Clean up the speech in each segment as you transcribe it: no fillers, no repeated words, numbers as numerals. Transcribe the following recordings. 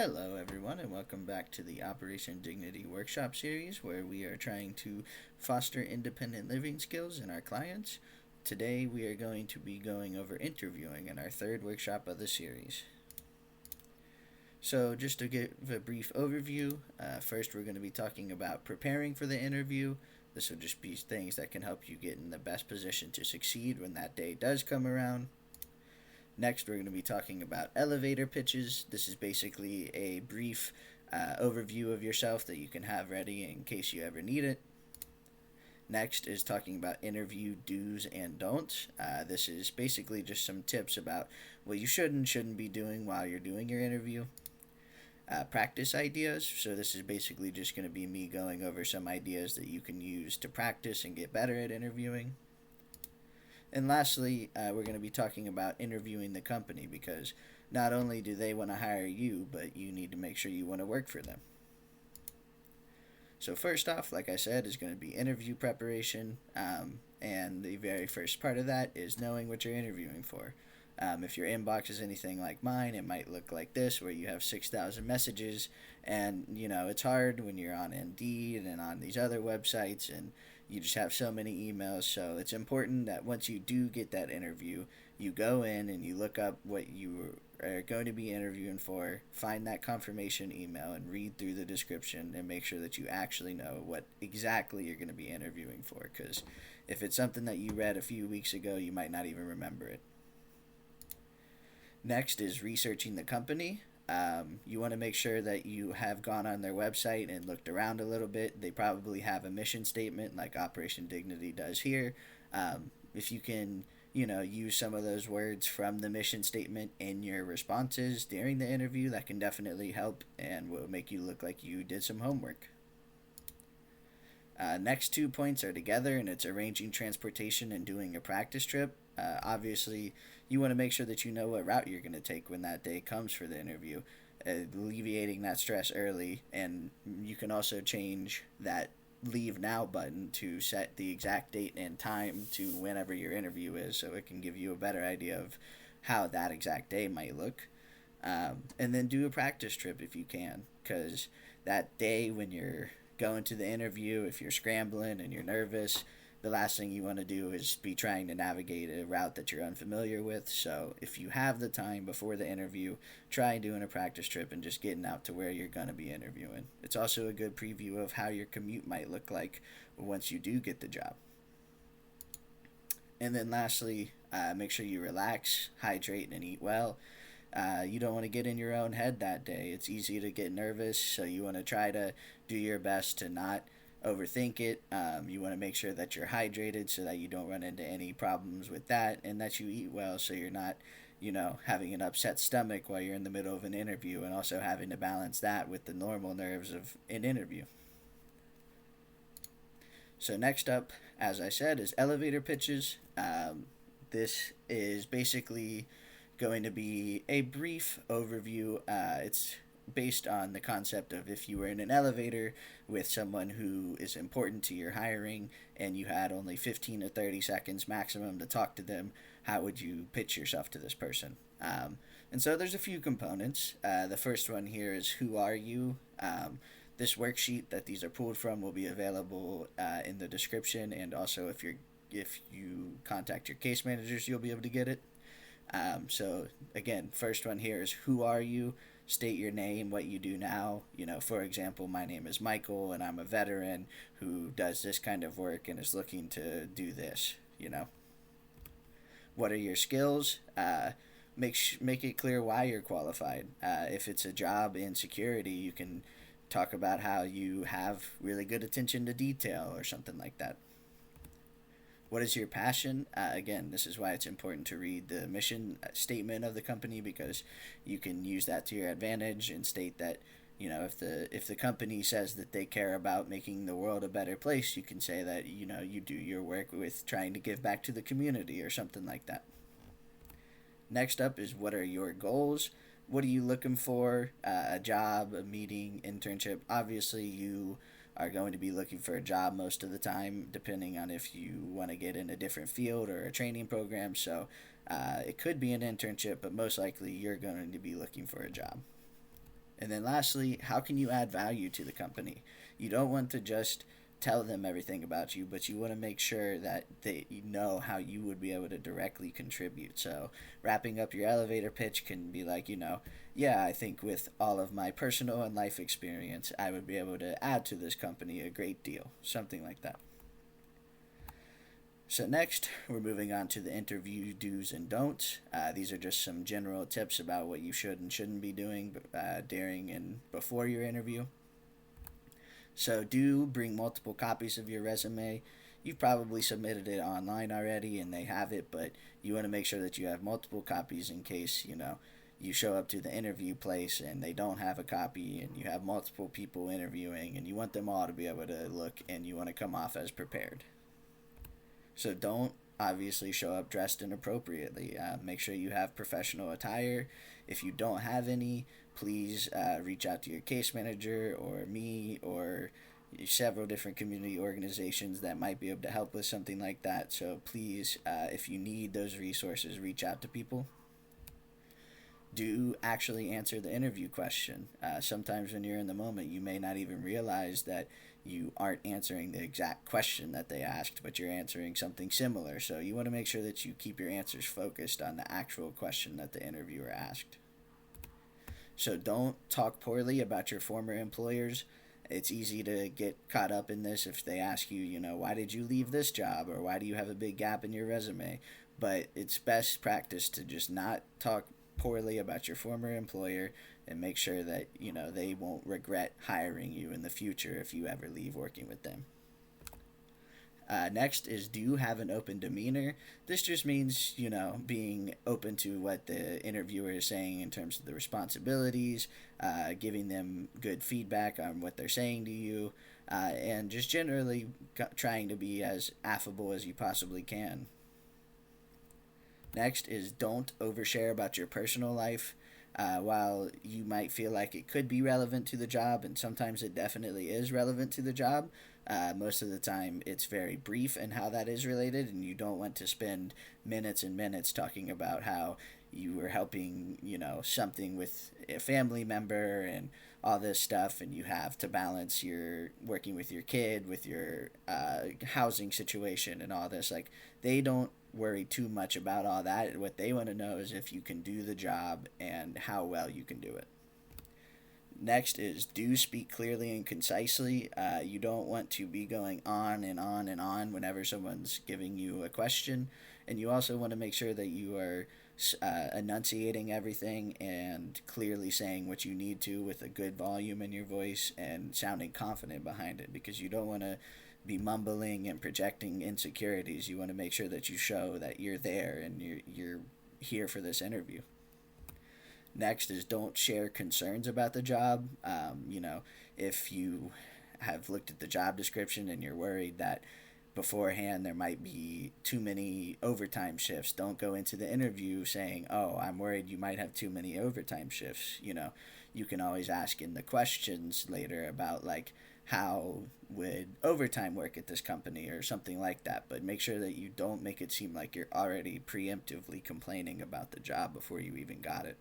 Hello, everyone, and welcome back to the Operation Dignity Workshop series, where we are trying to foster independent living skills in our clients. Today, we are going to be going over interviewing in our third workshop of the series. So, just to give a brief overview, first we're going to be talking about preparing for the interview. This will just be things that can help you get in the best position to succeed when that day does come around. Next, we're going to be talking about elevator pitches. This is basically a brief overview of yourself that you can have ready in case you ever need it. Next is talking about interview do's and don'ts. This is basically just some tips about what you should and shouldn't be doing while you're doing your interview. Practice ideas. So, this is basically just going to be me going over some ideas that you can use to practice and get better at interviewing. And lastly, we're going to be talking about interviewing the company because not only do they want to hire you, but you need to make sure you want to work for them. So, first off, like I said, is going to be interview preparation. And the very first part of that is knowing what you're interviewing for. If your inbox is anything like mine, it might look like this, where you have 6,000 messages, and it's hard when you're on Indeed and on these other websites, and you just have so many emails. So it's important that once you do get that interview, you go in and you look up what you are going to be interviewing for, find that confirmation email, and read through the description and make sure that you actually know what exactly you're going to be interviewing for. Because if it's something that you read a few weeks ago, you might not even remember it. Next is researching the company. You want to make sure that you have gone on their website and looked around a little bit. They probably have a mission statement like Operation Dignity does here. If you can, use some of those words from the mission statement in your responses during the interview, that can definitely help and will make you look like you did some homework. Next 2 points are together, and it's arranging transportation and doing a practice trip. Obviously, you want to make sure that you know what route you're going to take when that day comes for the interview, alleviating that stress early. And you can also change that leave now button to set the exact date and time to whenever your interview is, so it can give you a better idea of how that exact day might look. And then do a practice trip if you can, because that day when you're going to the interview, if you're scrambling and you're nervous, the last thing you want to do is be trying to navigate a route that you're unfamiliar with. So if you have the time before the interview, try doing a practice trip and just getting out to where you're going to be interviewing. It's also a good preview of how your commute might look like once you do get the job. And then lastly, make sure you relax, hydrate, and eat well. You don't want to get in your own head that day. It's easy to get nervous, so you want to try to do your best to not overthink it. You want to make sure that you're hydrated so that you don't run into any problems with that, and that you eat well so you're not, having an upset stomach while you're in the middle of an interview, and also having to balance that with the normal nerves of an interview. So next up, as I said, is elevator pitches. This is basically going to be a brief overview. It's based on the concept of if you were in an elevator with someone who is important to your hiring and you had only 15 to 30 seconds maximum to talk to them, how would you pitch yourself to this person? And so there's a few components. The first one here is who are you? This worksheet that these are pulled from will be available in the description, and also if you contact your case managers, you'll be able to get it. So again, first one here is who are you? State your name, what you do now. For example, my name is Michael and I'm a veteran who does this kind of work and is looking to do this. What are your skills? Make it clear why you're qualified. If it's a job in security, you can talk about how you have really good attention to detail or something like that. What is your passion? Again, this is why it's important to read the mission statement of the company, because you can use that to your advantage and state that, if the company says that they care about making the world a better place, you can say that, you do your work with trying to give back to the community or something like that. Next up is what are your goals? What are you looking for? A job, a meeting, internship. Obviously, you are going to be looking for a job most of the time, depending on if you want to get in a different field or a training program. So it could be an internship, but most likely you're going to be looking for a job. And then lastly, how can you add value to the company? You don't want to just tell them everything about you, but you want to make sure that they know how you would be able to directly contribute. So, wrapping up your elevator pitch can be like, yeah, I think with all of my personal and life experience, I would be able to add to this company a great deal. Something like that. So next, we're moving on to the interview do's and don'ts. These are just some general tips about what you should and shouldn't be doing during and before your interview. So do bring multiple copies of your resume. You've probably submitted it online already and they have it, but you want to make sure that you have multiple copies in case, you show up to the interview place and they don't have a copy and you have multiple people interviewing and you want them all to be able to look and you want to come off as prepared. So don't obviously show up dressed inappropriately. Make sure you have professional attire. If you don't have any, please reach out to your case manager or me or several different community organizations that might be able to help with something like that. So please, if you need those resources, reach out to people. Do actually answer the interview question. Sometimes when you're in the moment, you may not even realize that you aren't answering the exact question that they asked, but you're answering something similar. So you want to make sure that you keep your answers focused on the actual question that the interviewer asked. So don't talk poorly about your former employers. It's easy to get caught up in this if they ask you, why did you leave this job or why do you have a big gap in your resume? But it's best practice to just not talk poorly about your former employer and make sure that they won't regret hiring you in the future if you ever leave working with them. Next is, do you have an open demeanor? This just means, being open to what the interviewer is saying in terms of the responsibilities, giving them good feedback on what they're saying to you, and just generally trying to be as affable as you possibly can. Next is, don't overshare about your personal life. While you might feel like it could be relevant to the job, and sometimes it definitely is relevant to the job, most of the time it's very brief in how that is related, and you don't want to spend minutes and minutes talking about how you were helping, something with a family member and all this stuff, and you have to balance your working with your kid, with your housing situation and all this. Like, they don't worry too much about all that. What they want to know is if you can do the job and how well you can do it. Next is, do speak clearly and concisely. You don't want to be going on and on and on whenever someone's giving you a question. And you also want to make sure that you are enunciating everything and clearly saying what you need to with a good volume in your voice and sounding confident behind it, because you don't want to be mumbling and projecting insecurities. You want to make sure that you show that you're there and you're here for this interview. Next is, don't share concerns about the job. If you have looked at the job description and you're worried that beforehand there might be too many overtime shifts, don't go into the interview saying, oh, I'm worried you might have too many overtime shifts. You can always ask in the questions later about, like, how would overtime work at this company or something like that, but make sure that you don't make it seem like you're already preemptively complaining about the job before you even got it.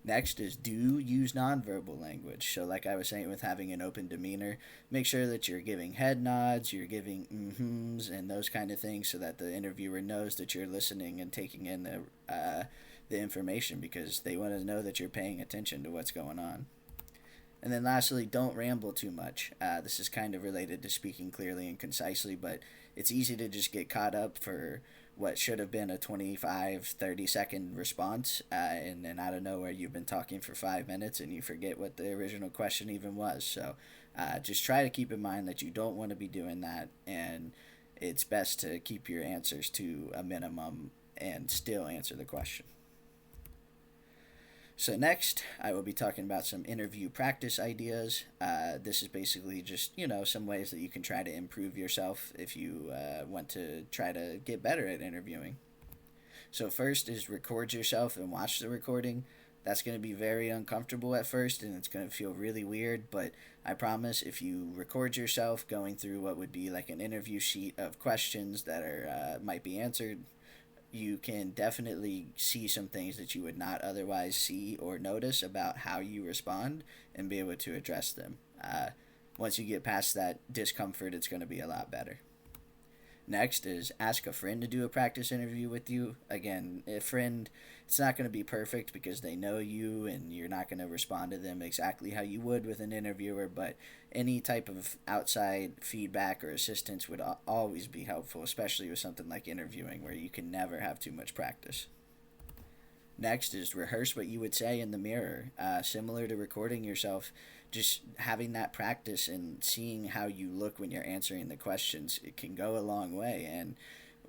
Next is, do use nonverbal language. So like I was saying with having an open demeanor, make sure that you're giving head nods, you're giving mm-hms and those kind of things so that the interviewer knows that you're listening and taking in the information, because they want to know that you're paying attention to what's going on. And then lastly, don't ramble too much. This is kind of related to speaking clearly and concisely, but it's easy to just get caught up for what should have been a 25-30 second response, and then out of nowhere you've been talking for 5 minutes and you forget what the original question even was. So just try to keep in mind that you don't want to be doing that, and it's best to keep your answers to a minimum and still answer the question. So next, I will be talking about some interview practice ideas. This is basically just, some ways that you can try to improve yourself if you want to try to get better at interviewing. So first is, record yourself and watch the recording. That's going to be very uncomfortable at first, and it's going to feel really weird, but I promise if you record yourself going through what would be like an interview sheet of questions that are might be answered, you can definitely see some things that you would not otherwise see or notice about how you respond and be able to address them. Once you get past that discomfort, it's going to be a lot better. Next is ask a friend to do a practice interview with you. Again, a friend, it's not going to be perfect because they know you and you're not going to respond to them exactly how you would with an interviewer, but any type of outside feedback or assistance would always be helpful, especially with something like interviewing where you can never have too much practice. Next is rehearse what you would say in the mirror. Similar to recording yourself, just having that practice and seeing how you look when you're answering the questions, it can go a long way. And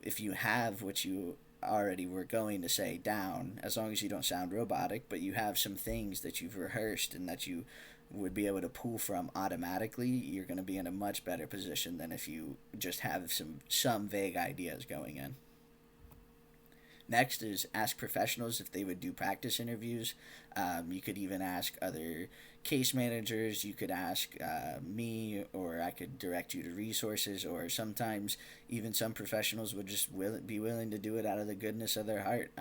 if you have what you already were going to say down, as long as you don't sound robotic, but you have some things that you've rehearsed and that you would be able to pull from automatically, you're going to be in a much better position than if you just have some vague ideas going in. Next is ask professionals if they would do practice interviews. You could even ask other case managers. You could ask me, or I could direct you to resources, or sometimes even some professionals would just be willing to do it out of the goodness of their heart.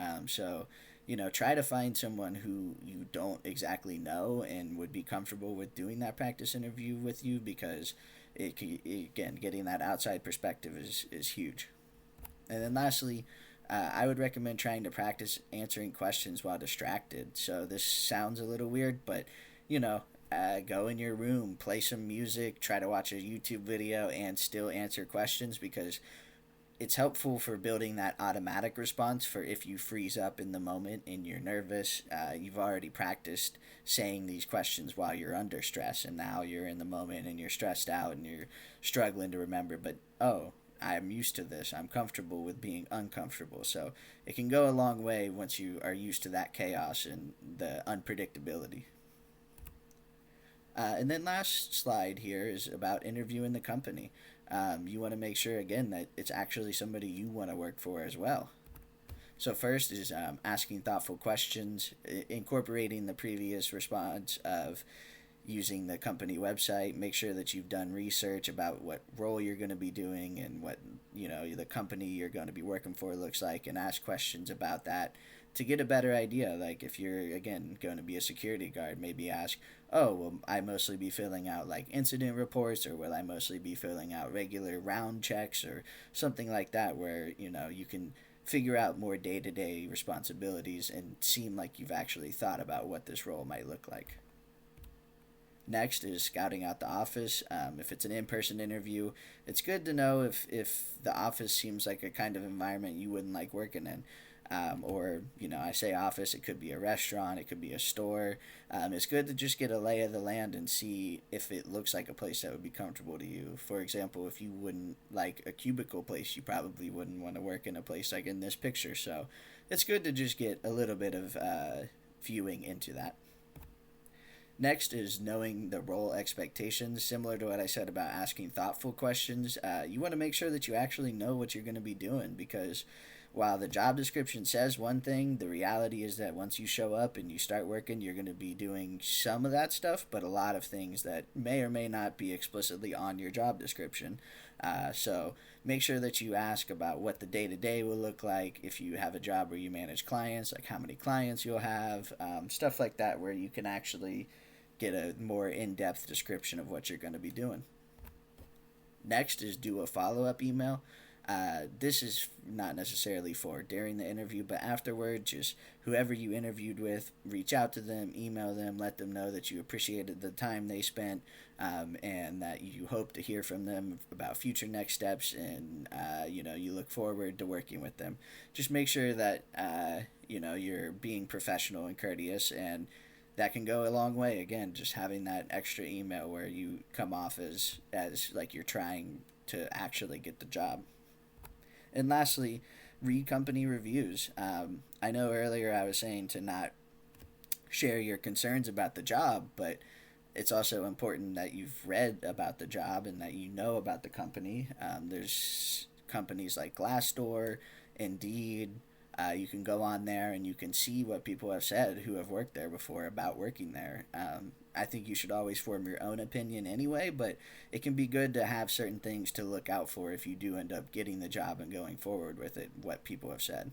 Try to find someone who you don't exactly know and would be comfortable with doing that practice interview with you, because again, getting that outside perspective is huge. And then lastly, I would recommend trying to practice answering questions while distracted. So this sounds a little weird, but go in your room, play some music, try to watch a YouTube video, and still answer questions, because it's helpful for building that automatic response for if you freeze up in the moment and you're nervous. You've already practiced saying these questions while you're under stress, and now you're in the moment and you're stressed out and you're struggling to remember, but I'm used to this. I'm comfortable with being uncomfortable. So it can go a long way once you are used to that chaos and the unpredictability. And then last slide here is about interviewing the company. You want to make sure, again, that it's actually somebody you want to work for as well. So first is asking thoughtful questions, incorporating the previous response of using the company website. Make sure that you've done research about what role you're going to be doing and what the company you're going to be working for looks like, and ask questions about that to get a better idea. Like if you're, again, going to be a security guard, maybe ask, will I mostly be filling out like incident reports, or will I mostly be filling out regular round checks, or something like that, where you can figure out more day-to-day responsibilities and seem like you've actually thought about what this role might look like. Next is scouting out the office. If it's an in-person interview, it's good to know if the office seems like a kind of environment you wouldn't like working in. I say office, it could be a restaurant, it could be a store. It's good to just get a lay of the land and see if it looks like a place that would be comfortable to you. For example, if you wouldn't like a cubicle place, you probably wouldn't want to work in a place like in this picture. So it's good to just get a little bit of viewing into that. Next is knowing the role expectations. Similar to what I said about asking thoughtful questions, you want to make sure that you actually know what you're going to be doing, because while the job description says one thing, the reality is that once you show up and you start working, you're going to be doing some of that stuff, but a lot of things that may or may not be explicitly on your job description. So make sure that you ask about what the day-to-day will look like. If you have a job where you manage clients, like how many clients you'll have, stuff like that, where you can actually get a more in-depth description of what you're going to be doing. Next is do a follow-up email. This is not necessarily for during the interview, but afterward, just whoever you interviewed with, reach out to them, email them, let them know that you appreciated the time they spent, and that you hope to hear from them about future next steps, and you look forward to working with them. Just make sure that you're being professional and courteous, and that can go a long way. Again, just having that extra email where you come off as like you're trying to actually get the job. And lastly, read company reviews. I know earlier I was saying to not share your concerns about the job, but it's also important that you've read about the job and that you know about the company. There's companies like Glassdoor, Indeed. You can go on there and you can see what people have said who have worked there before about working there. I think you should always form your own opinion anyway, but it can be good to have certain things to look out for if you do end up getting the job and going forward with it, what people have said.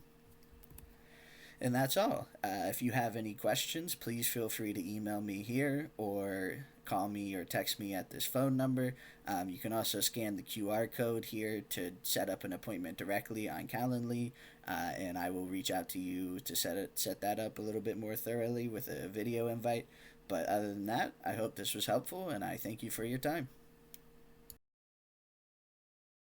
And that's all. If you have any questions, please feel free to email me here or call me or text me at this phone number. You can also scan the QR code here to set up an appointment directly on Calendly, and I will reach out to you to set that up a little bit more thoroughly with a video invite. But other than that, I hope this was helpful, and I thank you for your time.